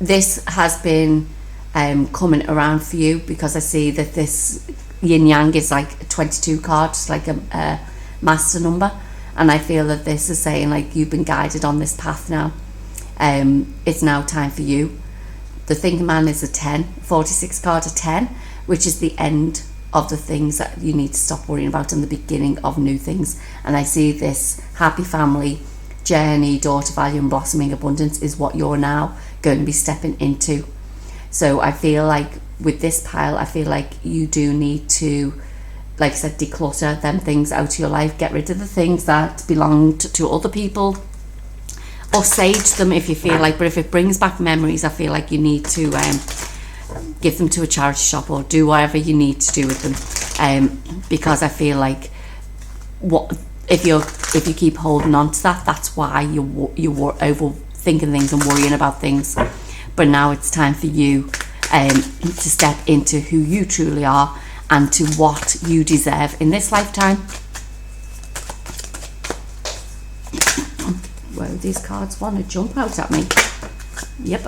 This has been coming around for you, because I see that this yin yang is like a 22 card, it's like a master number, and I feel that this is saying like you've been guided on this path now. It's now time for you. The thinking man is a 10, 46 card, a 10, which is the end of the things that you need to stop worrying about and the beginning of new things. And I see this happy family, journey, door to value, and blossoming abundance is what you're now going to be stepping into. So I feel like with this pile, I feel like you do need to, like I said, declutter them things out of your life, get rid of the things that belong to other people, or sage them if you feel like. But if it brings back memories, I feel like you need to give them to a charity shop, or do whatever you need to do with them, because I feel like if you keep holding on to that, that's why you're overthinking things and worrying about things. But now it's time for you to step into who you truly are and to what you deserve in this lifetime. Whoa, these cards want to jump out at me. Yep.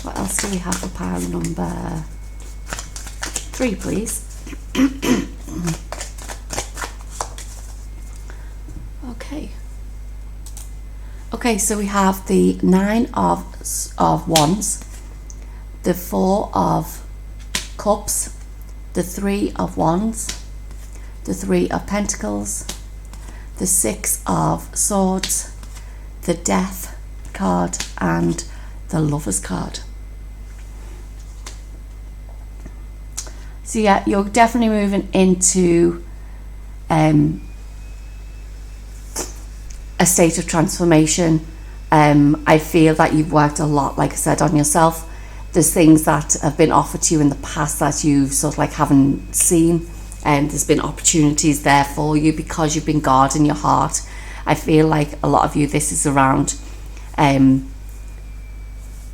What else do we have for pile number 3, please? Okay, so we have the 9 of Wands, the 4 of Cups, the 3 of Wands, the 3 of Pentacles, the 6 of Swords, the Death card, and the Lovers card. So yeah, you're definitely moving into a state of transformation. I feel that you've worked a lot, like I said, on yourself. There's things that have been offered to you in the past that you sort of like haven't seen, and there's been opportunities there for you because you've been guarding your heart. I feel like a lot of you, this is around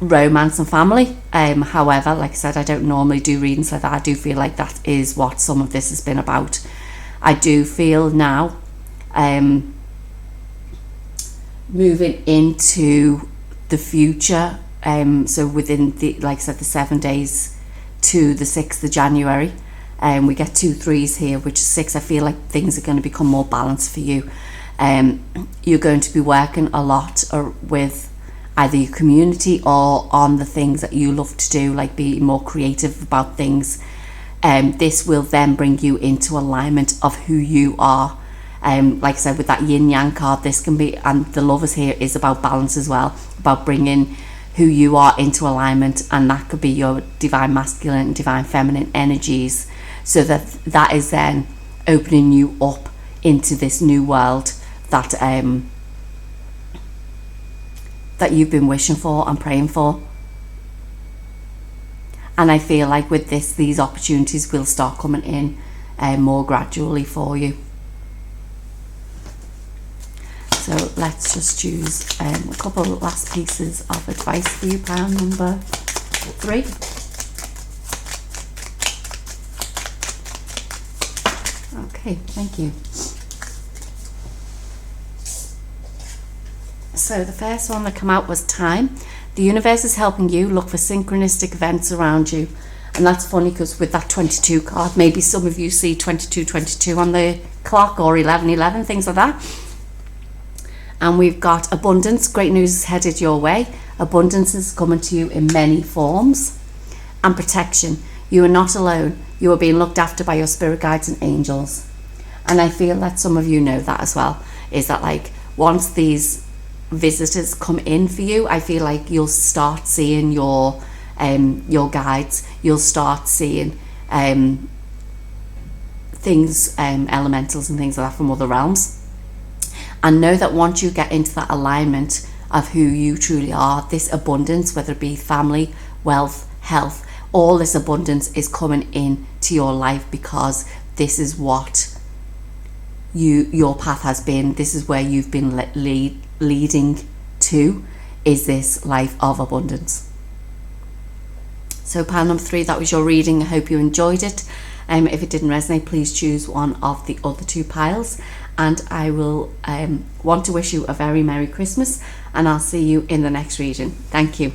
romance and family. However, like I said, I don't normally do readings like that. I do feel like that is what some of this has been about. I do feel now moving into the future, so within the, like I said, the 7 days to the 6th of January, we get 2 3s here, which is 6. I feel like things are going to become more balanced for you. You're going to be working a lot with either your community or on the things that you love to do, like be more creative about things. This will then bring you into alignment of who you are. Like I said, with that yin yang card, this can be, and the Lovers here is about balance as well, about bringing who you are into alignment, and that could be your divine masculine and divine feminine energies, so that is then opening you up into this new world that that you've been wishing for and praying for. And I feel like with this, these opportunities will start coming in more gradually for you. So let's just choose a couple last pieces of advice for you. Pile number 3. Okay, thank you. So the first one that came out was time. The universe is helping you look for synchronistic events around you. And that's funny because with that 22 card, maybe some of you see 2222 on the clock, or 1111, things like that. And we've got abundance. Great news is headed your way. Abundance is coming to you in many forms. And protection. You are not alone. You are being looked after by your spirit guides and angels. And I feel that some of you know that as well. Is that like once these visitors come in for you, I feel like you'll start seeing your guides. You'll start seeing things, elementals and things like that from other realms. And know that once you get into that alignment of who you truly are, this abundance, whether it be family, wealth, health, all this abundance is coming in to your life, because this is what your path has been. This is where you've been leading to, is this life of abundance. So pile number 3, that was your reading. I hope you enjoyed it. If it didn't resonate, please choose one of the other 2 piles, and I will want to wish you a very Merry Christmas, and I'll see you in the next reading. Thank you.